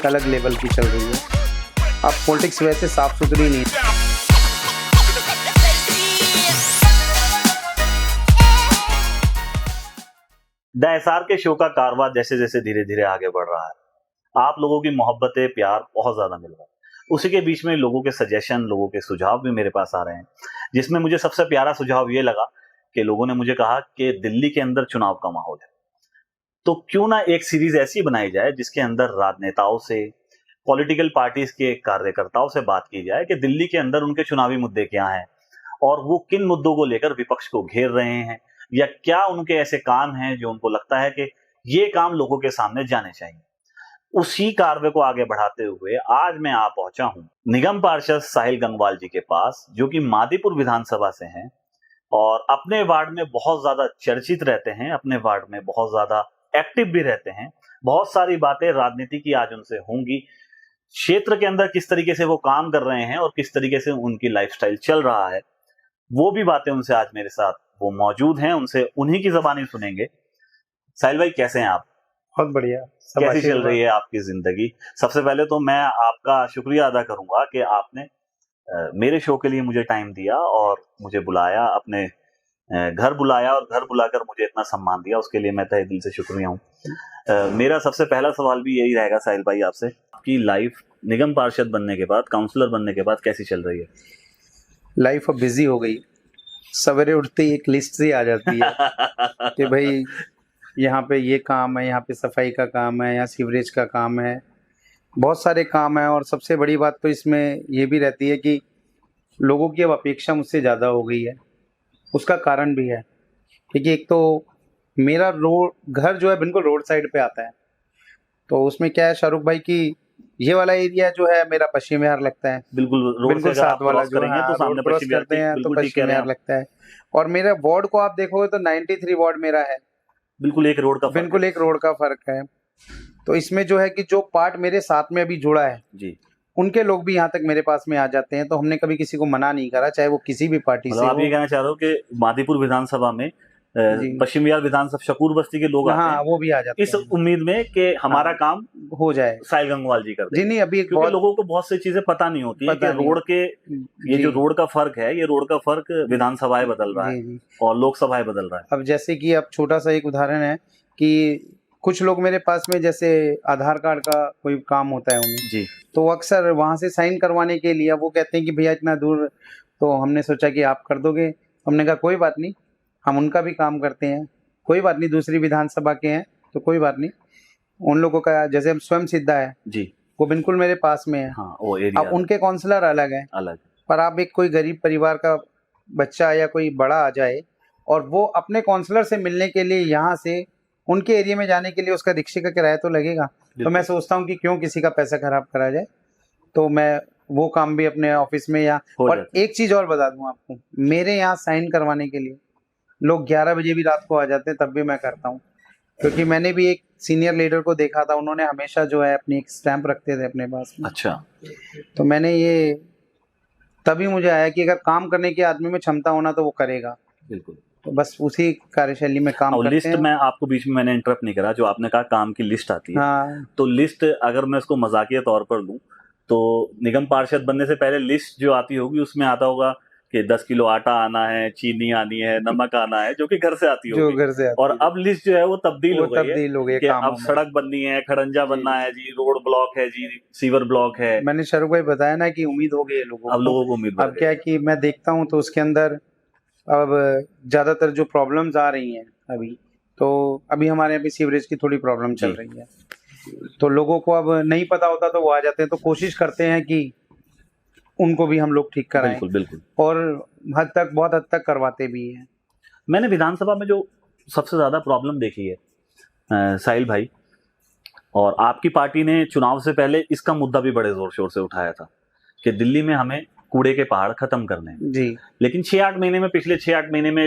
एक अलग लेवल की चल रही है। अब पॉलिटिक्स वैसे साफ सुथरी नहीं है। द एसआर के शो का कारवां जैसे जैसे धीरे धीरे आगे बढ़ रहा है, आप लोगों की मोहब्बतें, प्यार बहुत ज्यादा मिल रहा है। उसी के बीच में लोगों के सजेशन, लोगों के सुझाव भी मेरे पास आ रहे हैं, जिसमें मुझे सबसे प्यारा सुझाव ये लगा कि लोगों ने मुझे कहा कि दिल्ली के अंदर चुनाव का माहौल है, तो क्यों ना एक सीरीज ऐसी बनाई जाए जिसके अंदर राजनेताओं से, पॉलिटिकल पार्टीज के कार्यकर्ताओं से बात की जाए कि दिल्ली के अंदर उनके चुनावी मुद्दे क्या हैं और वो किन मुद्दों को लेकर विपक्ष को घेर रहे हैं, या क्या उनके ऐसे काम हैं जो उनको लगता है कि ये काम लोगों के सामने जाने चाहिए। उसी कार्य को आगे बढ़ाते हुए आज मैं आ पहुंचा हूं निगम पार्षद साहिल गंगवाल जी के पास, जो कि मादीपुर विधानसभा से हैं और अपने वार्ड में बहुत ज्यादा चर्चित रहते हैं, अपने वार्ड में बहुत ज्यादा एक्टिव भी रहते हैं। बहुत सारी बातें राजनीति की आज उनसे होंगी, क्षेत्र के अंदर किस तरीके से वो काम कर रहे हैं और किस तरीके से उनकी लाइफस्टाइल चल रहा है, वो भी बातें उनसे आज मेरे साथ वो मौजूद हैं, उनसे उन्हीं की जबानी सुनेंगे। साहिल भाई, कैसे हैं आप? बहुत बढ़िया। कैसी चल रही है आपकी जिंदगी? सबसे पहले तो मैं आपका शुक्रिया अदा करूंगा कि आपने मेरे शो के लिए मुझे टाइम दिया और मुझे बुलाया, अपने घर बुलाया और घर बुलाकर मुझे इतना सम्मान दिया, उसके लिए मैं तहे दिल से शुक्रिया हूँ। मेरा सबसे पहला सवाल भी यही रहेगा साहिल भाई आपसे, आपकी लाइफ निगम पार्षद बनने के बाद, काउंसलर बनने के बाद कैसी चल रही है? लाइफ अब बिजी हो गई। सवेरे उठते ही एक लिस्ट सी आ जाती है कि भाई यहाँ पे ये काम है, यहाँ पे सफाई का काम है, यहाँ सीवरेज का काम है, बहुत सारे काम है। और सबसे बड़ी बात तो इसमें ये भी रहती है कि लोगों की अब अपेक्षा मुझसे ज़्यादा हो गई है। उसका कारण भी है क्योंकि एक तो मेरा घर जो है बिल्कुल रोड साइड पे आता है, तो उसमें क्या है शाहरुख भाई की ये वाला एरिया जो है मेरा पश्चिम विहार लगता है। बिल्कुल साथ वाला जो करेंगे तो सामने क्रॉस करते हैं तो पश्चिम विहार लगता है। और मेरा वार्ड को आप देखोगे तो 93 वार्ड मेरा है। बिल्कुल एक रोड का फर्क है। तो इसमें जो है कि जो पार्ट मेरे साथ में अभी जुड़ा है जी, उनके लोग भी यहाँ तक मेरे पास में आ जाते हैं, तो हमने कभी किसी को मना नहीं करा, चाहे वो किसी भी पार्टी से हो। आप ये कहना चाह रहे हो कि मादीपुर विधानसभा में पश्चिम बिहार विधानसभा शकूर बस्ती के लोग आते हैं, वो भी आ जाते हैं इस उम्मीद में कि हमारा काम हो जाए, साहिल गंगवाल जी करते हैं। जी नहीं, अभी क्योंकि लोगों को बहुत सी चीजें पता नहीं होती है कि रोड के ये जो रोड का फर्क है, ये रोड का फर्क विधानसभाएं बदल रहा है और लोकसभाएं बदल रहा है। अब जैसे कि अब छोटा सा एक उदाहरण है कि कुछ लोग मेरे पास में जैसे आधार कार्ड का कोई काम होता है उन्हें जी, तो अक्सर वहां से साइन करवाने के लिए वो कहते हैं कि भैया इतना दूर, तो हमने सोचा कि आप कर दोगे। हमने कहा कोई बात नहीं, हम उनका भी काम करते हैं, कोई बात नहीं, दूसरी विधानसभा के हैं तो कोई बात नहीं। उन लोगों का जैसे हम स्वयं सिद्धा है जी, वो बिल्कुल मेरे पास में है। हाँ, वो एरिया अब उनके काउंसलर अलग है, पर आप एक कोई गरीब परिवार का बच्चा या कोई बड़ा आ जाए और वो अपने काउंसलर से मिलने के लिए यहाँ से उनके एरिया में जाने के लिए उसका रिक्शे का किराया तो लगेगा। तो मैं सोचता हूँ कि क्यों किसी का पैसा खराब करा जाए, तो मैं वो काम भी अपने ऑफिस में या और एक चीज और बता दूं आपको, मेरे यहाँ साइन करवाने के लिए लोग 11 बजे भी रात को आ जाते हैं, तब भी मैं करता हूँ। क्योंकि मैंने भी एक सीनियर लीडर को देखा था, उन्होंने हमेशा जो है अपनी एक स्टैंप रखते थे अपने पास में। अच्छा, तो मैंने ये तभी मुझे आया कि अगर काम करने की आदमी में क्षमता होना तो वो करेगा। बिल्कुल, तो बस उसी कार्यशैली में काम करते लिस्ट हैं। मैं आपको बीच में मैंने इंटरप्ट नहीं करा, जो आपने कहा काम की लिस्ट आती है। हाँ, तो लिस्ट अगर मैं इसको मजाकिया तौर पर लूं तो निगम पार्षद बनने से पहले लिस्ट जो आती होगी उसमें आता होगा कि 10 किलो आटा आना है, चीनी आनी है, नमक आना है, जो कि घर से आती होगी, घर से आती और अब लिस्ट जो है वो तब्दील हो गई है कि अब सड़क बननी है, खड़ंजा बनना है जी, रोड ब्लॉक है जी, सीवर ब्लॉक है। मैंने शाहरुख भाई बताया ना कि उम्मीद हो गई है लोगों को, अब लोगों को उम्मीद। अब क्या है कि मैं देखता हूँ तो उसके अंदर अब ज्यादातर जो प्रॉब्लम्स आ रही हैं अभी हमारे यहाँ पे सीवरेज की थोड़ी प्रॉब्लम चल रही है, तो लोगों को अब नहीं पता होता तो वो आ जाते हैं, तो कोशिश करते हैं कि उनको भी हम लोग ठीक कराएं। बिल्कुल बिल्कुल, और बहुत हद तक करवाते भी हैं। मैंने विधानसभा में जो सबसे ज्यादा प्रॉब्लम देखी है साहिल भाई, और आपकी पार्टी ने चुनाव से पहले इसका मुद्दा भी बड़े जोर शोर से उठाया था कि दिल्ली में हमें कूड़े के पहाड़ खत्म करने हैं जी। लेकिन 6-8 महीने में, पिछले 6-8 महीने में,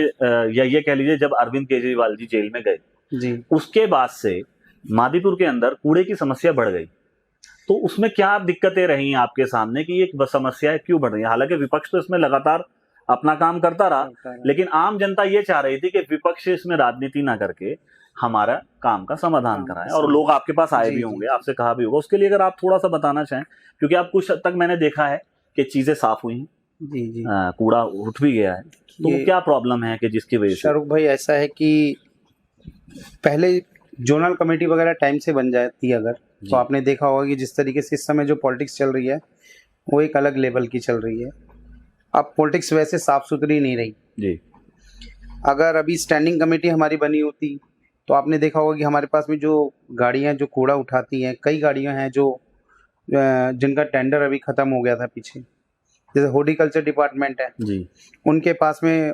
या ये कह लीजिए जब अरविंद केजरीवाल जी जेल में गए जी, उसके बाद से मादीपुर के अंदर कूड़े की समस्या बढ़ गई। तो उसमें क्या दिक्कतें रही आपके सामने कि ये समस्या क्यों बढ़ रही है? हालांकि विपक्ष तो इसमें लगातार अपना काम करता रहा, लेकिन आम जनता ये चाह रही थी कि विपक्ष इसमें राजनीति ना करके हमारा काम का समाधान कराएं, और लोग आपके पास आए भी होंगे, आपसे कहा भी होगा। उसके लिए अगर आप थोड़ा सा बताना चाहें, क्योंकि आप कुछ हद तक मैंने देखा है कि चीजें साफ हुई हैं, जी कूड़ा उठ भी गया है, तो वो क्या प्रॉब्लम है कि जिसकी वजह से? शाहरुख भाई, ऐसा है कि पहले जोनल कमेटी वगैरह टाइम से बन जाती अगर, तो आपने देखा होगा कि जिस तरीके से इस समय जो पॉलिटिक्स चल रही है वो एक अलग लेवल की चल रही है। अब पॉलिटिक्स वैसे साफ सुथरी नहीं रही जी। अगर अभी स्टैंडिंग कमेटी हमारी बनी होती तो आपने देखा होगा कि हमारे पास में जो गाड़ियां जो कूड़ा उठाती हैं, कई गाड़ियां हैं जो जिनका टेंडर अभी खत्म हो गया था पीछे, जैसे हॉर्टिकल्चर डिपार्टमेंट है जी, उनके पास में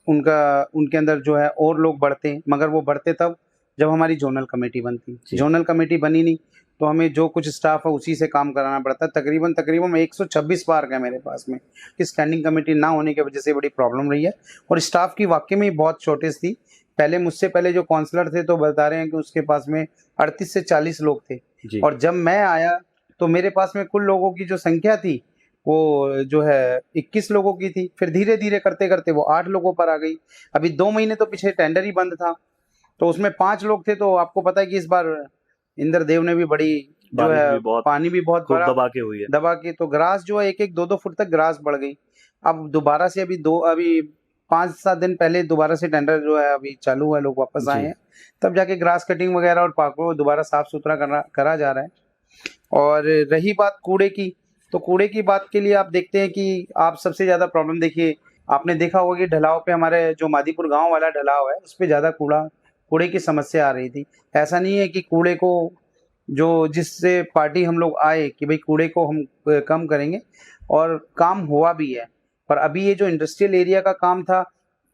उनके अंदर जो है और लोग बढ़ते, मगर वो बढ़ते तब जब हमारी जोनल कमेटी बनती। जोनल कमेटी बनी नहीं तो हमें जो कुछ स्टाफ है उसी से काम कराना पड़ता है। तकरीबन 126 पार्क है मेरे पास में, कि स्टैंडिंग कमेटी ना होने की वजह से बड़ी प्रॉब्लम रही है। और स्टाफ की वाकई में बहुत शॉर्टेज थी। पहले मुझसे पहले जो काउंसलर थे तो बता रहे हैं कि उसके पास में 38 से 40 लोग थे, और जब मैं आया तो मेरे पास में कुल लोगों की जो संख्या थी वो जो है 21 लोगों की थी। फिर धीरे धीरे करते करते वो 8 लोगों पर आ गई। अभी 2 महीने तो पीछे टेंडर ही बंद था, तो उसमें 5 लोग थे। तो आपको पता है कि इस बार इंद्रदेव ने भी बड़ी जो है पानी भी बहुत बड़ा दबा के हुई है, दबा के, तो ग्रास जो है 1-1 2-2 फुट तक ग्रास बढ़ गई। अब दोबारा से अभी 5-7 दिन पहले दोबारा से टेंडर जो है अभी चालू हुआ, लोग वापस आए हैं, तब जाके ग्रास कटिंग वगैरह और पार्कों को दोबारा साफ सुथरा करा जा रहा है। और रही बात कूड़े की, तो कूड़े की बात के लिए आप देखते हैं कि आप सबसे ज़्यादा प्रॉब्लम देखिए, आपने देखा होगा कि ढलाव पे, हमारे जो मादीपुर गांव वाला ढलाव है उस पे ज़्यादा कूड़े की समस्या आ रही थी। ऐसा नहीं है कि कूड़े को जो जिससे पार्टी हम लोग आए कि भाई कूड़े को हम कम करेंगे, और काम हुआ भी है। पर अभी ये जो इंडस्ट्रियल एरिया का काम था,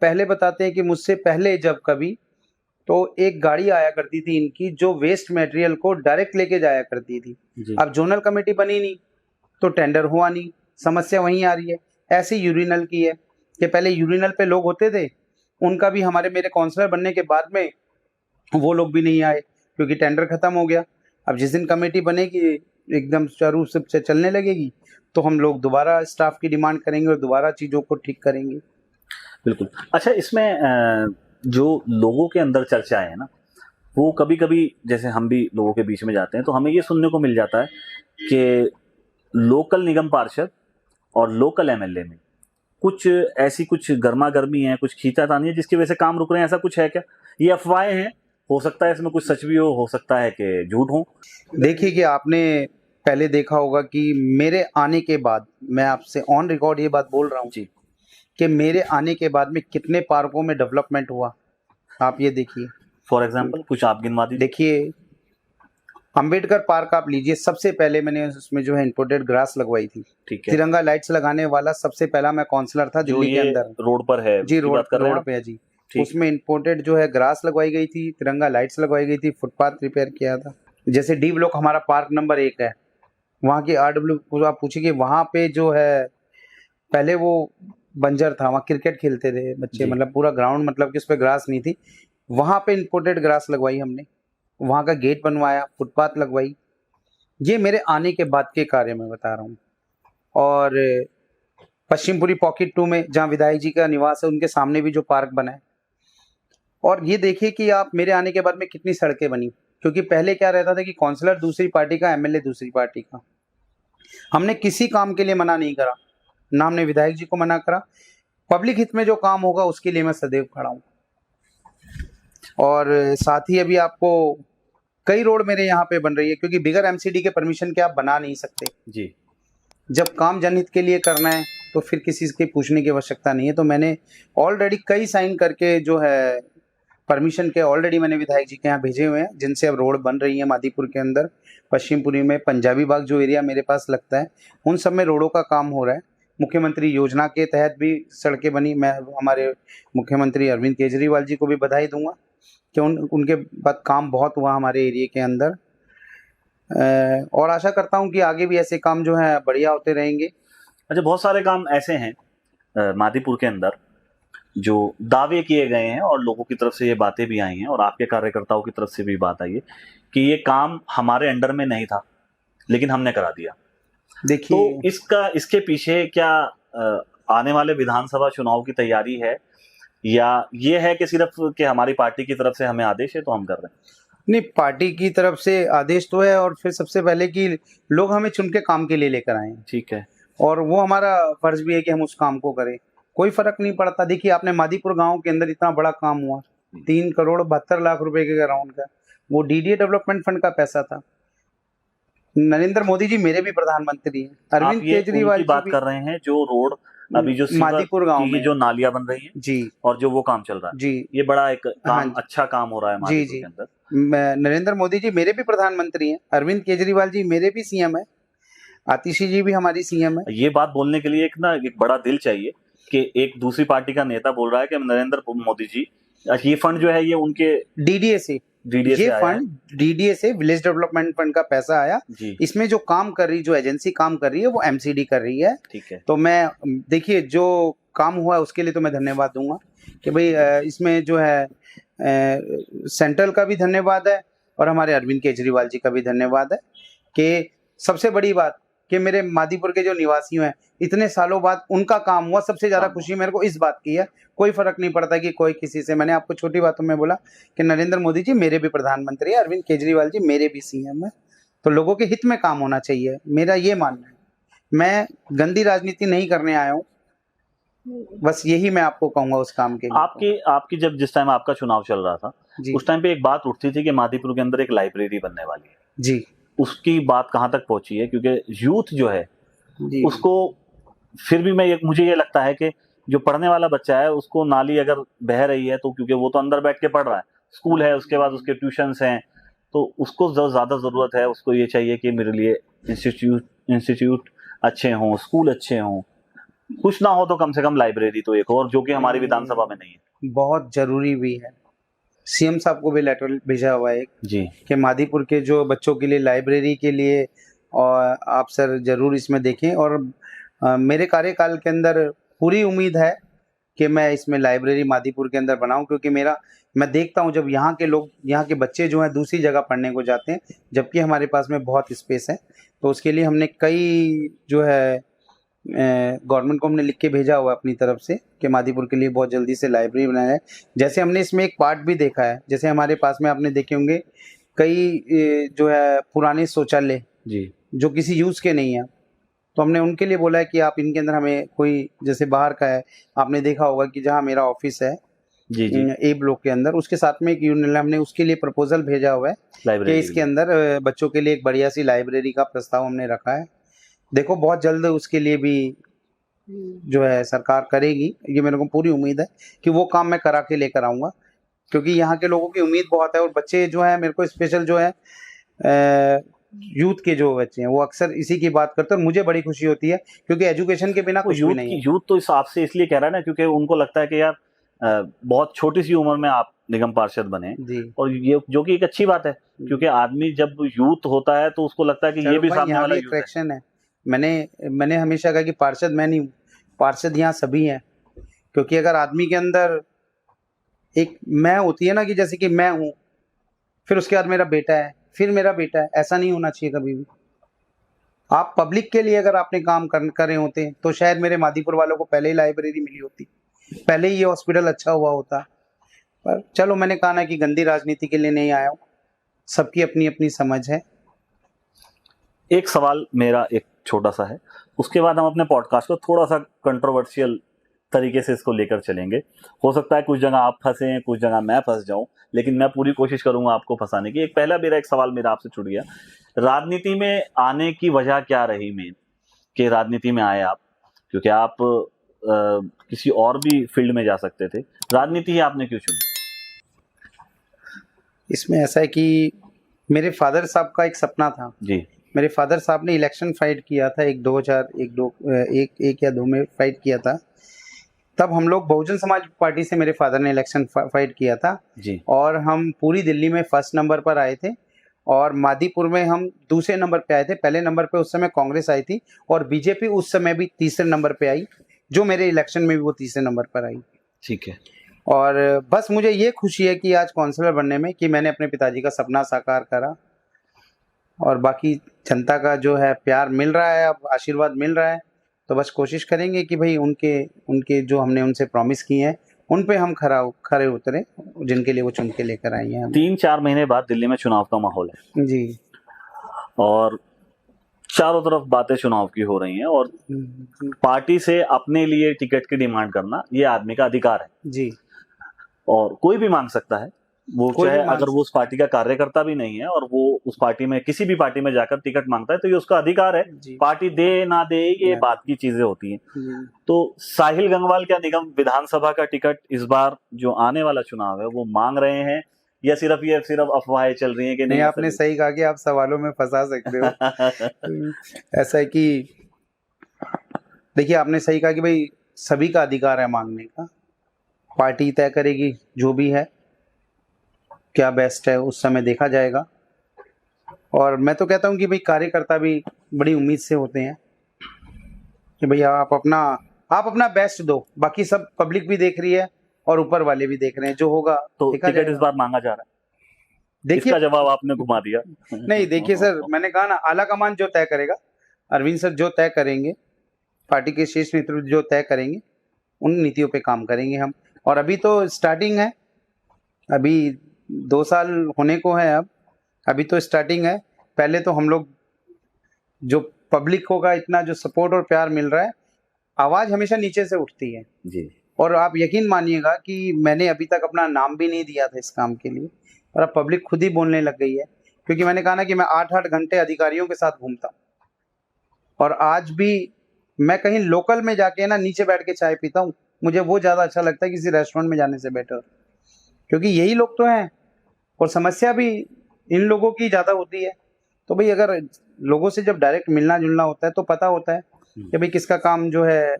पहले बताते हैं कि मुझसे पहले जब कभी तो एक गाड़ी आया करती थी इनकी जो वेस्ट मटेरियल को डायरेक्ट लेके जाया करती थी। अब जोनल कमेटी बनी नहीं तो टेंडर हुआ नहीं, समस्या वहीं आ रही है। ऐसे यूरिनल की है कि पहले यूरिनल पे लोग होते थे, उनका भी मेरे काउंसलर बनने के बाद में वो लोग भी नहीं आए क्योंकि टेंडर खत्म हो गया। अब जिस दिन कमेटी बनेगी, एकदम सुचारू रूप से चलने लगेगी, तो हम लोग दोबारा स्टाफ की डिमांड करेंगे और दोबारा चीज़ों को ठीक करेंगे। बिल्कुल। अच्छा, इसमें जो लोगों के अंदर चर्चाएं है ना, वो कभी कभी जैसे हम भी लोगों के बीच में जाते हैं तो हमें ये सुनने को मिल जाता है कि लोकल निगम पार्षद और लोकल एमएलए में कुछ ऐसी कुछ गर्मा गर्मी है, कुछ खींचातानी है जिसकी वजह से काम रुक रहे हैं, ऐसा कुछ है क्या? ये अफवाहें हैं, हो सकता है इसमें कुछ सच भी हो सकता है कि झूठ हो। देखिए कि आपने पहले देखा होगा कि मेरे आने के बाद, मैं आपसे ऑन रिकॉर्ड ये बात बोल रहा हूँ जी, कि मेरे आने के बाद में कितने पार्कों में डेवलपमेंट हुआ, आप ये देखिए। फॉर एग्जांपल कुछ आप गिनवा दीजिए। देखिए, अंबेडकर पार्क आप लीजिए, सबसे पहले मैंने उसमें जो है इंपोर्टेड ग्रास लगवाई थी। ठीक है। तिरंगा लाइट्स लगाने वाला सबसे पहला मैं काउंसलर था दिल्ली के अंदर। रोड पर है जी, रोड पे है जी। उसमें इंपोर्टेड जो है ग्रास लगवाई गई थी, तिरंगा लाइट्स लगवाई गई थी, फुटपाथ रिपेयर किया था। जैसे डी ब्लॉक हमारा पार्क नंबर 1 है, वहाँ की RW आप पूछिए, वहाँ पे जो है पहले वो बंजर था, वहाँ क्रिकेट खेलते थे बच्चे, मतलब पूरा ग्राउंड, मतलब कि उस पर ग्रास नहीं थी। वहाँ पे इंपोर्टेड ग्रास लगवाई हमने, वहाँ का गेट बनवाया, फुटपाथ लगवाई। ये मेरे आने के बाद के कार्य में बता रहा हूँ। और पश्चिमपुरी पॉकेट 2 में जहाँ विधायक जी का निवास है, उनके सामने भी जो पार्क बना है। और ये देखिए कि आप मेरे आने के बाद में कितनी सड़कें बनी, क्योंकि पहले क्या रहता था कि काउंसलर दूसरी पार्टी का, एमएलए दूसरी पार्टी का। हमने किसी काम के लिए मना नहीं करा, ना हमने विधायक जी को मना करा। पब्लिक हित में जो काम होगा उसके लिए मैं सदैव खड़ा हूँ। और साथ ही अभी आपको कई रोड मेरे यहाँ पे बन रही है, क्योंकि बिगर एमसीडी के परमिशन के आप बना नहीं सकते जी। जब काम जनहित के लिए करना है तो फिर किसी के पूछने की आवश्यकता नहीं है। तो मैंने ऑलरेडी कई साइन करके जो है परमिशन के ऑलरेडी मैंने विधायक जी के यहाँ भेजे हुए हैं, जिनसे अब रोड बन रही है मादीपुर के अंदर, पश्चिमपुरी में, पंजाबी बाग जो एरिया मेरे पास लगता है, उन सब में रोडों का काम हो रहा है। मुख्यमंत्री योजना के तहत भी सड़कें बनी। मैं हमारे मुख्यमंत्री अरविंद केजरीवाल जी को भी बधाई दूंगा कि उनके बाद काम बहुत हुआ हमारे एरिया के अंदर। और आशा करता हूं कि आगे भी ऐसे काम जो हैं बढ़िया होते रहेंगे। अच्छा, बहुत सारे काम ऐसे हैं मादीपुर के अंदर जो दावे किए गए हैं और लोगों की तरफ से ये बातें भी आई हैं और आपके कार्यकर्ताओं की तरफ से भी बात आई है कि ये काम हमारे अंडर में नहीं था लेकिन हमने करा दिया। देखिए, तो इसके पीछे क्या आने वाले विधानसभा चुनाव की तैयारी है या ये है कि सिर्फ कि हमारी पार्टी की तरफ से हमें आदेश है तो हम कर रहे हैं? नहीं, पार्टी की तरफ से आदेश तो है, और फिर सबसे पहले कि लोग हमें चुन के काम के लिए लेकर आए हैं, ठीक है, और वो हमारा फर्ज भी है कि हम उस काम को करें। कोई फर्क नहीं पड़ता। देखिए, आपने मादीपुर गांव के अंदर इतना बड़ा काम हुआ, 3 करोड़ 72 लाख रुपए के ग्राउंड का, वो डीडीए डेवलपमेंट फंड का पैसा था। नरेंद्र मोदी जी मेरे भी प्रधानमंत्री हैं, आप अरविंद ये केजरीवाल उनकी जी बात भी। कर रहे हैं जो रोड अभी जो सीवर मादीपुर गांव की में जो नालियां बन रही हैं जी और जो वो काम चल रहा है, जी ये बड़ा एक हाँ काम, जी अच्छा काम हो रहा है जी मादीपुर जी। के अंदर। नरेंद्र मोदी जी मेरे भी प्रधानमंत्री हैं, अरविंद केजरीवाल जी मेरे भी सीएम है, आतिशी जी भी हमारी सीएम है। ये बात बोलने के लिए एक बड़ा दिल चाहिए कि एक दूसरी पार्टी का नेता बोल रहा है कि नरेंद्र मोदी जी, ये फंड जो है ये उनके डीडीए से, डीडीए से ये आया है। फंड डीडीए से, विलेज डेवलपमेंट फंड का पैसा आया। जी, इसमें जो काम कर रही, जो एजेंसी काम कर रही है, वो एमसीडी कर रही है। ठीक है। तो मैं, देखिए, जो काम हुआ है उसके लिए तो मैं धन्यवाद दूंगा कि भाई इसमें जो है सेंट्रल का भी धन्यवाद है, और हमारे अरविंद केजरीवाल जी का भी धन्यवाद है कि सबसे बड़ी बात कि मेरे मादीपुर के जो निवासी हैं, इतने सालों बाद उनका काम हुआ। सबसे ज्यादा खुशी मेरे को इस बात की है। कोई फर्क नहीं पड़ता कि कोई किसी से, मैंने आपको छोटी बातों में बोला कि नरेंद्र मोदी जी मेरे भी प्रधानमंत्री है, अरविंद केजरीवाल जी मेरे भी सीएम है, तो लोगों के हित में काम होना चाहिए, मेरा ये मानना है। मैं गंदी राजनीति नहीं करने आया हूँ, बस यही मैं आपको कहूंगा उस काम के लिए। आपकी जब जिस टाइम आपका चुनाव चल रहा था, जी उस टाइम पे एक बात उठती थी कि मादीपुर के अंदर एक लाइब्रेरी बनने वाली है, जी उसकी बात कहाँ तक पहुंची है? क्योंकि यूथ जो है जी उसको, फिर भी मुझे ये लगता है कि जो पढ़ने वाला बच्चा है उसको नाली अगर बह रही है तो क्योंकि वो तो अंदर बैठ के पढ़ रहा है, स्कूल है, उसके बाद उसके ट्यूशंस हैं, तो उसको ज्यादा जरूरत है, उसको ये चाहिए कि मेरे लिए इंस्टीट्यूट अच्छे हों, स्कूल अच्छे हों, कुछ ना हो तो कम से कम लाइब्रेरी तो एक हो, और जो कि हमारी विधानसभा में नहीं है। बहुत जरूरी भी है। सीएम साहब को भी लेटर भेजा हुआ है जी, कि मादीपुर के जो बच्चों के लिए लाइब्रेरी के लिए, और आप सर जरूर इसमें देखें, और मेरे कार्यकाल के अंदर पूरी उम्मीद है कि मैं इसमें लाइब्रेरी मादीपुर के अंदर बनाऊं, क्योंकि मैं देखता हूं जब यहाँ के लोग, यहाँ के बच्चे जो हैं दूसरी जगह पढ़ने को जाते हैं, जबकि हमारे पास में बहुत स्पेस है। तो उसके लिए हमने कई जो है गवर्नमेंट को हमने लिख के भेजा हुआ अपनी तरफ से कि मादीपुर के लिए बहुत जल्दी से लाइब्रेरी बनाया है। जैसे हमने इसमें एक पार्ट भी देखा है, जैसे हमारे पास में आपने देखे होंगे कई जो है पुराने शौचालय जी, जो किसी यूज़ के नहीं है, तो हमने उनके लिए बोला है कि आप इनके अंदर हमें कोई, जैसे बाहर का है, आपने देखा होगा कि जहाँ मेरा ऑफिस है जी, जी, ए ब्लॉक के अंदर, उसके साथ में एक यूनिट, हमने उसके लिए प्रपोजल भेजा हुआ है कि लाइब्रेरी इसके अंदर बच्चों के लिए एक बढ़िया सी लाइब्रेरी का प्रस्ताव हमने रखा है। देखो, बहुत जल्द उसके लिए भी जो है सरकार करेगी, ये मेरे को पूरी उम्मीद है कि वो काम मैं करा के लेकर आऊँगा, क्योंकि यहाँ के लोगों की उम्मीद बहुत है। और बच्चे जो है, मेरे को स्पेशल जो है यूथ के जो बच्चे हैं, वो अक्सर इसी की बात करते हैं, और मुझे बड़ी खुशी होती है, क्योंकि एजुकेशन के बिना कुछ भी नहीं है। यूथ तो इस आपसे इसलिए कह रहा है ना, क्योंकि उनको लगता है कि यार बहुत छोटी सी उम्र में आप निगम पार्षद बने, जी, और ये जो कि एक अच्छी बात है, क्योंकि आदमी जब यूथ होता है तो उसको लगता है कि ये भी सामने वाला यूथ है। अट्रैक्शन है। मैंने हमेशा कहा कि पार्षद मैं नहीं हूँ, पार्षद यहाँ सभी हैं, क्योंकि अगर आदमी के अंदर एक मैं होती है ना, कि जैसे कि मैं हूँ, फिर उसके बाद मेरा बेटा है, फिर मेरा बेटा है, ऐसा नहीं होना चाहिए कभी भी। आप पब्लिक के लिए अगर आपने काम कर रहे होते तो शायद मेरे मादीपुर वालों को पहले ही लाइब्रेरी मिली होती, पहले ही ये हॉस्पिटल अच्छा हुआ होता। पर चलो, मैंने कहा ना कि गंदी राजनीति के लिए नहीं आया हूँ, सबकी अपनी अपनी समझ है। एक सवाल मेरा एक छोटा सा है, उसके बाद हम अपने पॉडकास्ट को थोड़ा सा कंट्रोवर्शियल तरीके से इसको लेकर चलेंगे। हो सकता है कुछ जगह आप फंसे, कुछ जगह मैं फंस जाऊं, लेकिन मैं पूरी कोशिश करूंगा आपको फंसाने की। एक सवाल मेरा आपसे छूट गया, राजनीति में आने की वजह क्या रही मेन, कि राजनीति में आए आप? क्योंकि आप किसी और भी फील्ड में जा सकते थे, राजनीति ही आपने क्यों चुनी? इसमें ऐसा है कि मेरे फादर साहब का एक सपना था जी, मेरे फादर साहब ने इलेक्शन फाइट किया था, एक 2001 या 2 में फाइट किया था। तब हम लोग बहुजन समाज पार्टी से, मेरे फादर ने इलेक्शन फाइट किया था जी, और हम पूरी दिल्ली में फर्स्ट नंबर पर आए थे, और मादीपुर में हम दूसरे नंबर पे आए थे। पहले नंबर पे उस समय कांग्रेस आई थी, और बीजेपी उस समय भी तीसरे नंबर पे आई, जो मेरे इलेक्शन में भी वो तीसरे नंबर पर आई। ठीक है। और बस मुझे ये खुशी है कि आज काउंसलर बनने में, कि मैंने अपने पिताजी का सपना साकार करा, और बाकी जनता का जो है प्यार मिल रहा है, अब आशीर्वाद मिल रहा है, तो बस कोशिश करेंगे कि भाई उनके जो हमने उनसे प्रॉमिस किए हैं उन पे हम खरे उतरे, जिनके लिए वो चुन के लेकर आई हैं। 3-4 महीने बाद दिल्ली में चुनाव का माहौल है जी। और चारों तरफ बातें चुनाव की हो रही हैं और पार्टी से अपने लिए टिकट की डिमांड करना ये आदमी का अधिकार है जी। और कोई भी मांग सकता है, वो चाहे अगर वो उस पार्टी का कार्यकर्ता भी नहीं है और वो उस पार्टी में किसी भी पार्टी में जाकर टिकट मांगता है तो ये उसका अधिकार है। पार्टी दे ना दे ये बात की चीजें होती हैं। तो साहिल गंगवाल क्या निगम विधानसभा का टिकट इस बार जो आने वाला चुनाव है वो मांग रहे हैं या सिर्फ अफवाहें चल रही हैं कि नहीं? आपने सही कहा कि आप सवालों में फंसा सकते हो। ऐसा है कि देखिए, आपने सही कहा कि भाई सभी का अधिकार है मांगने का, पार्टी तय करेगी जो भी है, क्या बेस्ट है उस समय देखा जाएगा। और मैं तो कहता हूं कि भाई कार्यकर्ता भी बड़ी उम्मीद से होते हैं कि भाई आप अपना बेस्ट दो, बाकी सब पब्लिक भी देख रही है और ऊपर वाले भी देख रहे हैं, जो होगा तो टिकट इस बार मांगा जा रहा है। देखिए, इसका जवाब आपने घुमा दिया। नहीं देखिए सर, मैंने कहा ना, आला कमान जो तय करेगा, अरविंद सर जो तय करेंगे, पार्टी के शीर्ष नेतृत्व जो तय करेंगे, उन नीतियों पे काम करेंगे हम। और अभी तो स्टार्टिंग है, अभी 2 साल होने को है, अभी तो स्टार्टिंग है। पहले तो हम लोग जो पब्लिक का इतना जो सपोर्ट और प्यार मिल रहा है, आवाज हमेशा नीचे से उठती है जी। और आप यकीन मानिएगा कि मैंने अभी तक अपना नाम भी नहीं दिया था इस काम के लिए, और अब पब्लिक खुद ही बोलने लग गई है। क्योंकि मैंने कहा ना कि मैं 8-8 घंटे अधिकारियों के साथ घूमता हूँ और आज भी मैं कहीं लोकल में जाके ना नीचे बैठ के चाय पीता हूँ, मुझे वो ज़्यादा अच्छा लगता है किसी रेस्टोरेंट में जाने से बेटर, क्योंकि यही लोग तो हैं और समस्या भी इन लोगों की ज़्यादा होती है। तो भाई अगर लोगों से जब डायरेक्ट मिलना जुलना होता है तो पता होता है कि भाई किसका काम जो है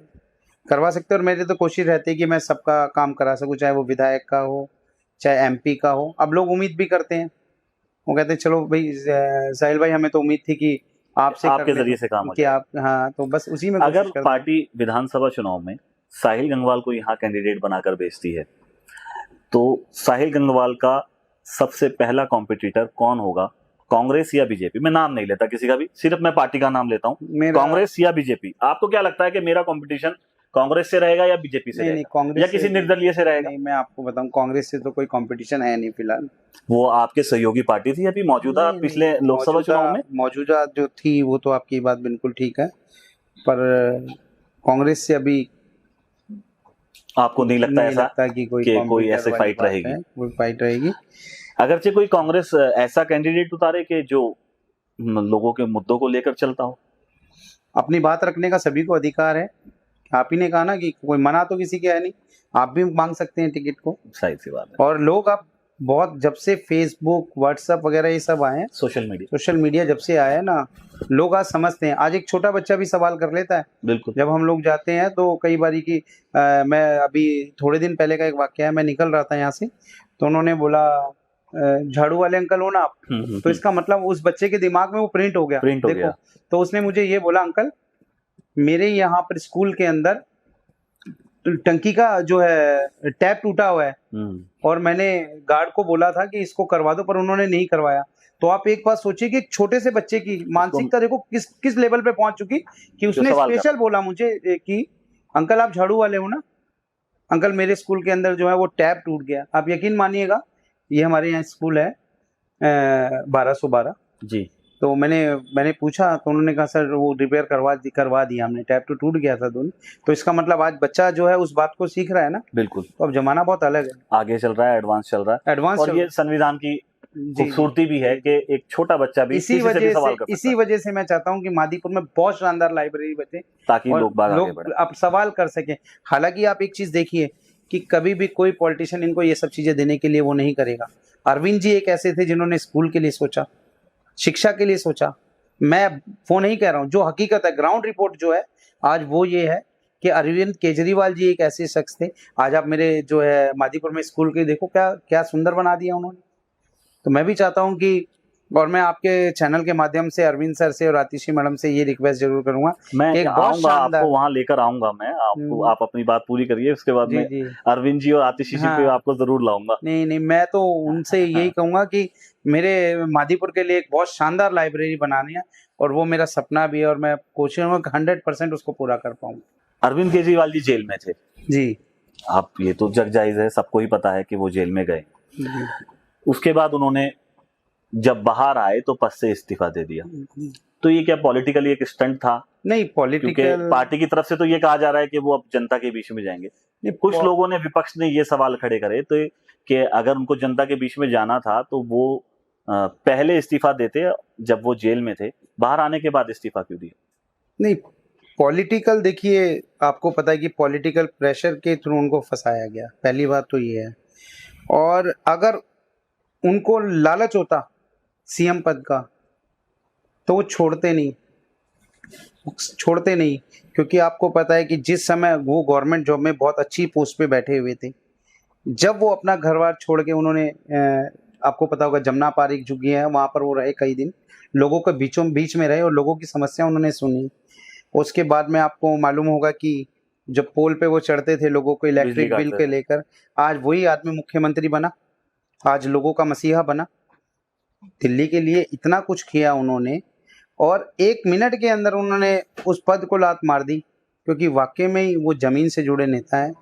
करवा सकते हैं। और मेरी तो कोशिश रहती है कि मैं सबका काम करा सकूं, चाहे वो विधायक का हो चाहे एमपी का हो। अब लोग उम्मीद भी करते हैं, वो कहते हैं चलो भाई साहिल भाई, हमें तो उम्मीद थी कि आपके जरिए से काम हो कि आप, हाँ, तो बस उसी में अगर पार्टी विधानसभा चुनाव में साहिल गंगवाल को यहाँ कैंडिडेट बनाकर भेजती है तो साहिल गंगवाल का सबसे पहला कॉम्पिटिटर कौन होगा, कांग्रेस या बीजेपी? मैं नाम नहीं लेता किसी का भी, सिर्फ मैं पार्टी का नाम लेता हूँ, कांग्रेस या बीजेपी। आपको क्या लगता है कि मेरा कंपटीशन कांग्रेस से रहेगा या बीजेपी से रहेगा? कांग्रेस या किसी निर्दलीय से रहेगा? नहीं, मैं आपको बताऊं, कांग्रेस से तो कोई कंपटीशन है नहीं फिलहाल। वो आपके सहयोगी पार्टी थी अभी मौजूदा पिछले लोकसभा चुनाव में। मौजूदा जो थी वो तो आपकी बात बिल्कुल ठीक है, पर कांग्रेस से अभी आपको नहीं लगता ऐसा कि कोई ऐसे फाइट रहेगी? कोई फाइट रहेगी। अगरचे कोई कांग्रेस ऐसा कैंडिडेट उतारे कि जो लोगों के मुद्दों को लेकर चलता हो। अपनी बात रखने का सभी को अधिकार है। आप ही ने कहा ना कि कोई मना तो किसी के है नहीं, आप भी मांग सकते हैं टिकट को, सही सी बात है। और लोग आप बहुत, जब से फेसबुक व्हाट्सएप वगैरह ये सब आए हैं, सोशल मीडिया जब से आया है ना, लोग आज समझते हैं। आज एक छोटा बच्चा भी सवाल कर लेता है। बिल्कुल। जब हम लोग जाते हैं तो कई बारी की मैं अभी थोड़े दिन पहले का एक वाक्य है, मैं निकल रहा था यहाँ से तो उन्होंने बोला झाड़ू वाले अंकल हो ना आप? तो इसका मतलब उस बच्चे के दिमाग में वो प्रिंट हो गया। तो उसने मुझे ये बोला, अंकल मेरे यहाँ पर स्कूल के अंदर टंकी का जो है टैप टूटा हुआ है और मैंने गार्ड को बोला था कि इसको करवा दो, पर उन्होंने नहीं करवाया। तो आप एक बात सोचिए कि एक छोटे से बच्चे की मानसिकता देखो किस लेवल पे पहुंच चुकी कि उसने स्पेशल बोला मुझे कि अंकल आप झाड़ू वाले हो ना? अंकल मेरे स्कूल के अंदर जो है वो टैप टूट गया। आप यकीन मानिएगा, ये हमारे यहाँ स्कूल है 1212 जी। तो मैंने पूछा तो उन्होंने कहा सर वो रिपेयर करवा दिया हमने, टैप तो टूट गया था दोनों। तो इसका मतलब आज बच्चा जो है उस बात को सीख रहा है ना। बिल्कुल। तो अब जमाना बहुत अलग है, आगे चल रहा है, एडवांस चल रहा है। और ये संविधान की खूबसूरती भी है कि एक छोटा बच्चा भी इसी वजह से मैं चाहता हूँ कि मादीपुर में बहुत शानदार लाइब्रेरी बचे ताकि लोग अब सवाल कर सके। हालांकि आप एक चीज देखिए कि कभी भी कोई पॉलिटिशियन इनको ये सब चीजें देने के लिए वो नहीं करेगा। अरविंद जी एक ऐसे थे जिन्होंने स्कूल के लिए सोचा, शिक्षा के लिए सोचा। मैं वो नहीं कह रहा हूँ, जो हकीकत है, ग्राउंड रिपोर्ट जो है आज वो ये है कि अरविंद केजरीवाल जी एक ऐसे शख्स थे। आज आप मेरे जो है मादीपुर में स्कूल के देखो क्या सुंदर बना दिया उन्होंने। तो मैं भी चाहता हूँ कि, और मैं आपके चैनल के माध्यम से अरविंद सर से और आतिशी मैडम से ये रिक्वेस्ट जरूर करूंगा, मैं एक आऊंगा, आपको वहां लेकर आऊंगा मैं आपको, आप अपनी बात पूरी करिए, उसके बाद मैं अरविंद जी और आतिशी जी पे आपको जरूर लाऊंगा। नहीं, मैं तो उनसे यही कहूंगा कि मेरे मादीपुर के लिए एक बहुत शानदार लाइब्रेरी बनानी है और वो मेरा सपना भी है और मैं कोशिश करूंगा 100% उसको पूरा कर पाऊँ। अरविंद केजरीवाल जी जेल में थे जी, आप ये तो जग जाहिर है, सबको ही पता है कि वो जेल में गए। उसके बाद उन्होंने जब बाहर आए तो पद से इस्तीफा दे दिया। तो ये क्या पॉलिटिकली एक स्टंट था? नहीं, क्योंकि पॉलिटिकल पार्टी की तरफ से तो ये कहा जा रहा है कि वो अब जनता के बीच में जाएंगे। कुछ लोगों ने, विपक्ष ने ये सवाल खड़े करे तो कि अगर उनको जनता के बीच में जाना था तो वो पहले इस्तीफा देते जब वो जेल में थे, बाहर आने के बाद इस्तीफा क्यों दिया? नहीं, पॉलिटिकल, देखिए आपको पता है कि पॉलिटिकल प्रेशर के थ्रू उनको फंसाया गया, पहली बात तो ये है। और अगर उनको लालच होता सीएम पद का तो वो छोड़ते नहीं, क्योंकि आपको पता है कि जिस समय वो गवर्नमेंट जॉब में बहुत अच्छी पोस्ट पे बैठे हुए थे, जब वो अपना घर बार छोड़ के उन्होंने आपको पता होगा जमुना पार एक झुग्गी है, वहाँ पर वो रहे कई दिन, लोगों के बीच में रहे और लोगों की समस्या उन्होंने सुनी। उसके बाद में आपको मालूम होगा कि जब पोल पे वो चढ़ते थे लोगों को इलेक्ट्रिक बिल के लेकर, आज वही आदमी मुख्यमंत्री बना, आज लोगों का मसीहा बना। दिल्ली के लिए इतना कुछ किया उन्होंने और 1 मिनट के अंदर उन्होंने उस पद को लात मार दी, क्योंकि वाकई में ही वो जमीन से जुड़े नेता है।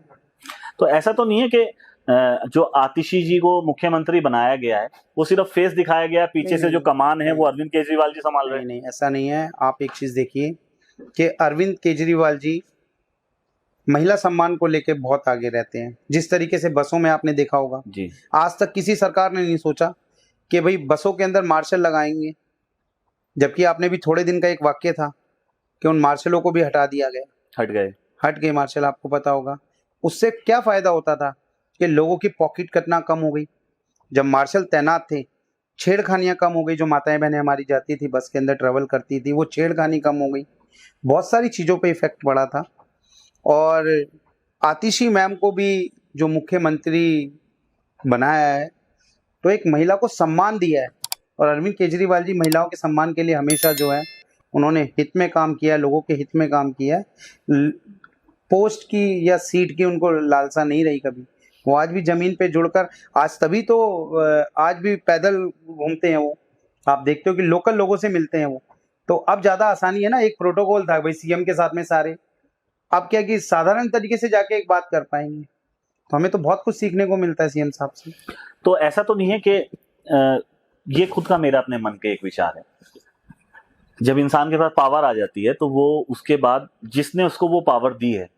तो ऐसा तो नहीं है कि जो आतिशी जी को मुख्यमंत्री बनाया गया है वो सिर्फ फेस दिखाया गया, पीछे से जो कमान है वो अरविंद केजरीवाल जी संभाल रहे हैं? नहीं, ऐसा नहीं है। आप एक चीज देखिए कि अरविंद केजरीवाल जी महिला सम्मान को लेके बहुत आगे रहते हैं। जिस तरीके से बसों में आपने देखा होगा जी, आज तक किसी सरकार ने नहीं सोचा कि भाई बसों के अंदर मार्शल लगाएंगे, जबकि आपने भी थोड़े दिन का एक वाक्य था कि उन मार्शलों को भी हटा दिया गया, हट गए मार्शल, आपको पता होगा। उससे क्या फायदा होता था कि लोगों की पॉकेट कटना कम हो गई। जब मार्शल तैनात थे, छेड़खानियां कम हो गई, जो माताएं बहनें हमारी जाती थी बस के अंदर ट्रेवल करती थी, वो छेड़खानी कम हो गई, बहुत सारी चीज़ों पे इफेक्ट पड़ा था। और आतिशी मैम को भी जो मुख्यमंत्री बनाया है तो एक महिला को सम्मान दिया है, और अरविंद केजरीवाल जी महिलाओं के सम्मान के लिए हमेशा जो है उन्होंने हित में काम किया, लोगों के हित में काम किया है। पोस्ट की या सीट की उनको लालसा नहीं रही कभी। वो आज भी जमीन पे जुड़कर, आज तभी तो आज भी पैदल घूमते हैं वो, आप देखते हो कि लोकल लोगों से मिलते हैं वो। तो अब ज्यादा आसानी है ना, एक प्रोटोकॉल था भाई सीएम के साथ में सारे, अब क्या कि साधारण तरीके से जाके एक बात कर पाएंगे। तो हमें तो बहुत कुछ सीखने को मिलता है सीएम साहब से। तो ऐसा तो नहीं है कि ये खुद का मेरा अपने मन के एक विचार है, जब इंसान के पास पावर आ जाती है तो वो उसके बाद जिसने उसको वो पावर दी है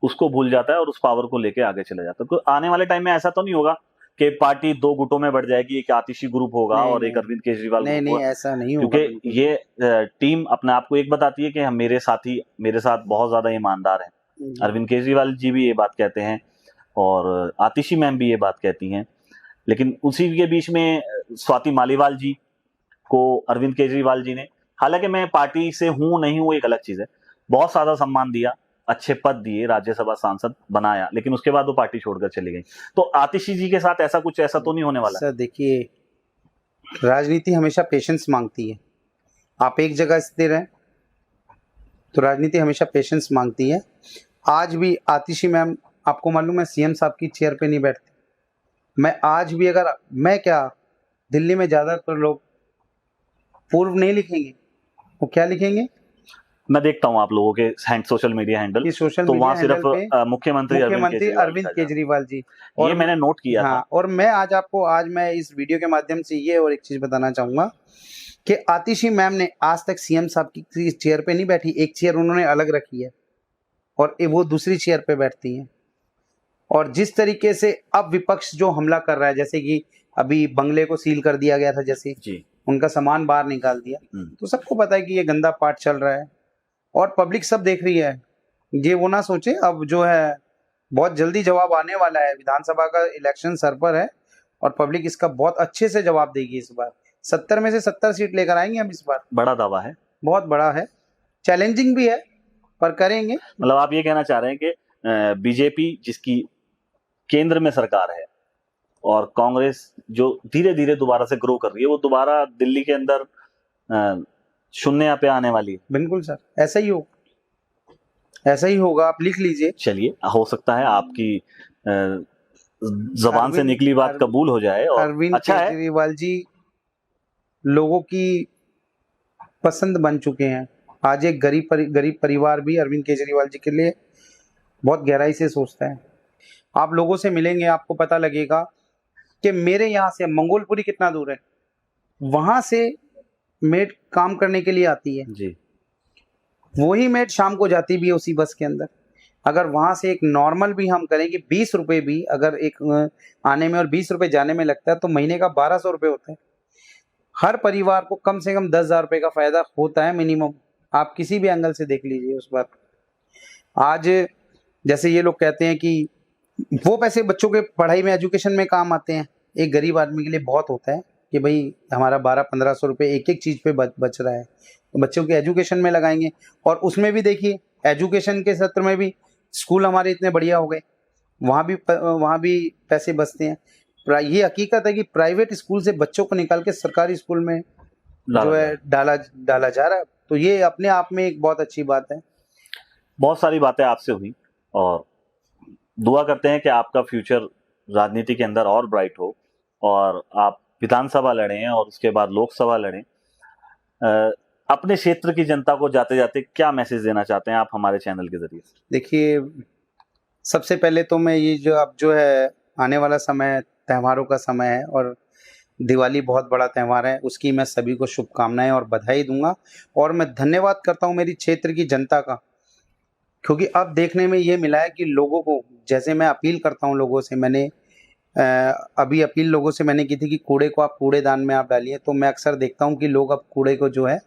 उसको भूल जाता है और उस पावर को लेके आगे चला जाता है। तो आने वाले टाइम में ऐसा तो नहीं होगा कि पार्टी 2 गुटों में बढ़ जाएगी, एक आतिशी ग्रुप होगा और एक अरविंद केजरीवाल ग्रुप नहीं, होगा? ऐसा नहीं होगा, क्योंकि ये टीम अपने आप को एक बताती है कि हम मेरे साथी मेरे साथ बहुत ज्यादा ईमानदार हैं। अरविंद केजरीवाल जी भी ये बात कहते हैं और आतिशी मैम भी ये बात कहती हैं, लेकिन उसी के बीच में स्वाति मालीवाल जी को अरविंद केजरीवाल जी ने, हालांकि मैं पार्टी से हूं नहीं हूं एक अलग चीज है, बहुत ज्यादा सम्मान दिया, अच्छे पद दिए, राज्यसभा सांसद बनाया, लेकिन उसके बाद वो पार्टी छोड़कर चली गई। तो आतिशी जी के साथ ऐसा तो नहीं होने वाला? सर देखिए, राजनीति हमेशा पेशेंस मांगती है। आप एक जगह स्थिर हैं तो राजनीति हमेशा पेशेंस मांगती है। आज भी आतिशी मैम, आपको मालूम है, सीएम साहब की चेयर पे नहीं बैठती। मैं आज भी अगर मैं क्या, दिल्ली में ज्यादातर लोग पूर्व नहीं लिखेंगे, वो क्या लिखेंगे? मैं देखता हूं आप लोगों के सोशल मीडिया हैंडल, तो वहां सिर्फ मुख्यमंत्री अरविंद केजरीवाल जी, और ये मैंने नोट किया था। और मैं आज मैं इस वीडियो के माध्यम से ये और एक चीज बताना चाहूंगा कि आतिशी मैम ने आज तक सीएम साहब की चेयर पे नहीं बैठी, एक चेयर उन्होंने अलग रखी है और वो दूसरी चेयर पे बैठती हैं। और जिस तरीके से अब विपक्ष जो हमला कर रहा है, जैसे कि अभी बंगले को सील कर दिया गया था, जैसे जी, उनका सामान बाहर निकाल दिया, तो सबको पता है कि ये गंदा पार्ट चल रहा है और पब्लिक सब देख रही है। ये वो ना सोचे, अब जो है बहुत जल्दी जवाब आने वाला है, विधानसभा का इलेक्शन सर पर है और पब्लिक इसका बहुत अच्छे से जवाब देगी। इस बार 70 में से 70 सीट लेकर आएंगे हम इस बार। बड़ा दावा है, बहुत बड़ा है, चैलेंजिंग भी है, पर करेंगे। मतलब आप ये कहना चाह रहे हैं कि बीजेपी जिसकी केंद्र में सरकार है और कांग्रेस जो धीरे धीरे दोबारा से ग्रो कर रही है, वो दोबारा दिल्ली के अंदर शून्य पे आने वाली है? बिल्कुल सर, ऐसा ही हो, ऐसा ही होगा, आप लिख लीजिए। चलिए, हो सकता है आपकी जबान से निकली बात कबूल हो जाए। और अरविंद केजरीवाल जी लोगों की पसंद बन चुके हैं। आज एक गरीब परिवार भी अरविंद केजरीवाल जी के लिए बहुत गहराई से सोचता है। आप लोगों से मिलेंगे, आपको पता लगेगा कि मेरे यहाँ से मंगोलपुरी कितना दूर है, वहां से मेड काम करने के लिए आती है जी। वही मेड शाम को जाती भी है उसी बस के अंदर। अगर वहां से एक नॉर्मल भी हम करेंगे 20 रुपए भी अगर एक आने में और 20 रुपए जाने में लगता है तो महीने का 1200 रुपए होता है। हर परिवार को कम से कम 10,000 रुपए का फायदा होता है मिनिमम। आप किसी भी एंगल से देख लीजिए उस बात को। आज जैसे ये लोग कहते हैं कि वो पैसे बच्चों के पढ़ाई में एजुकेशन में काम आते हैं, एक गरीब आदमी के लिए बहुत होता है कि भाई हमारा 1200-1500 रुपए एक एक चीज पे बच रहा है, तो बच्चों के एजुकेशन में लगाएंगे। और उसमें भी देखिए एजुकेशन के सत्र में भी स्कूल हमारे इतने बढ़िया हो गए, वहाँ भी पैसे बचते हैं। ये हकीकत है कि प्राइवेट स्कूल से बच्चों को निकाल के सरकारी स्कूल में जो है डाला जा रहा है, तो ये अपने आप में एक बहुत अच्छी बात है। बहुत सारी बातें आपसे हुई और दुआ करते हैं कि आपका फ्यूचर राजनीति के अंदर और ब्राइट हो और आप विधानसभा लड़ें और उसके बाद लोकसभा लड़ें। अपने क्षेत्र की जनता को जाते जाते क्या मैसेज देना चाहते हैं आप हमारे चैनल के जरिए? देखिए, सबसे पहले तो मैं ये जो अब जो है आने वाला समय त्योहारों का समय है और दिवाली बहुत बड़ा त्यौहार है, उसकी मैं सभी को शुभकामनाएं और बधाई दूंगा। और मैं धन्यवाद करता हूं मेरी क्षेत्र की जनता का, क्योंकि अब देखने में ये मिला है कि लोगों को, जैसे मैं अपील करता हूं लोगों से, मैंने अभी अपील लोगों से मैंने की थी कि कूड़े को आप कूड़ेदान में आप डालिए, तो मैं अक्सर देखता हूं कि लोग अब कूड़े को जो है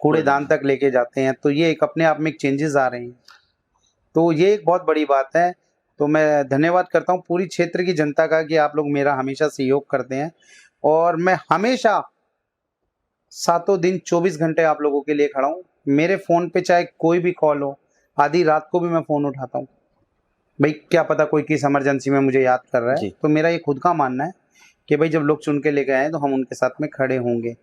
कूड़ेदान तक लेके जाते हैं, तो ये एक अपने आप में एक चेंजेस आ रहे हैं, तो ये एक बहुत बड़ी बात है। तो मैं धन्यवाद करता हूँ पूरी क्षेत्र की जनता का कि आप लोग मेरा हमेशा सहयोग करते हैं और मैं हमेशा 7 दिन 24 घंटे आप लोगों के लिए खड़ा हूँ। मेरे फ़ोन पे चाहे कोई भी कॉल हो, आधी रात को भी मैं फ़ोन उठाता हूँ, भाई क्या पता कोई किस इमरजेंसी में मुझे याद कर रहा है। तो मेरा ये खुद का मानना है कि भाई जब लोग चुन के लेके आए तो हम उनके साथ में खड़े होंगे।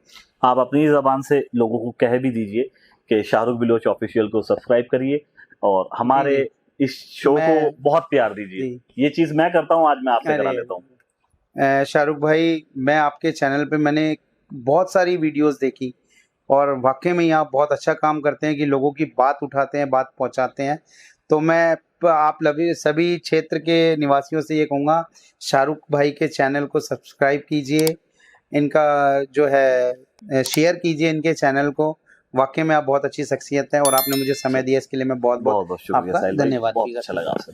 आप अपनी ज़बान से लोगों को कह भी दीजिए कि शाहरुख बलोच ऑफिशियल को सब्सक्राइब करिए और हमारे इस शो को बहुत प्यार दीजिए। ये चीज़ मैं करता हूँ, आज मैं आपसे करा लेता हूँ। शाहरुख भाई, मैं आपके चैनल पे मैंने बहुत सारी वीडियोस देखी और वाकई में आप बहुत अच्छा काम करते हैं कि लोगों की बात उठाते हैं, बात पहुंचाते हैं। तो मैं आप सभी क्षेत्र के निवासियों से ये कहूँगा, शाहरुख भाई के चैनल को सब्सक्राइब कीजिए, इनका जो है शेयर कीजिए इनके चैनल को। वाकई में आप बहुत अच्छी शख्सियत हैं और आपने मुझे समय दिया, इसके लिए मैं बहुत बहुत शुक्रिया। आपका धन्यवाद। अच्छा लगा आपसे।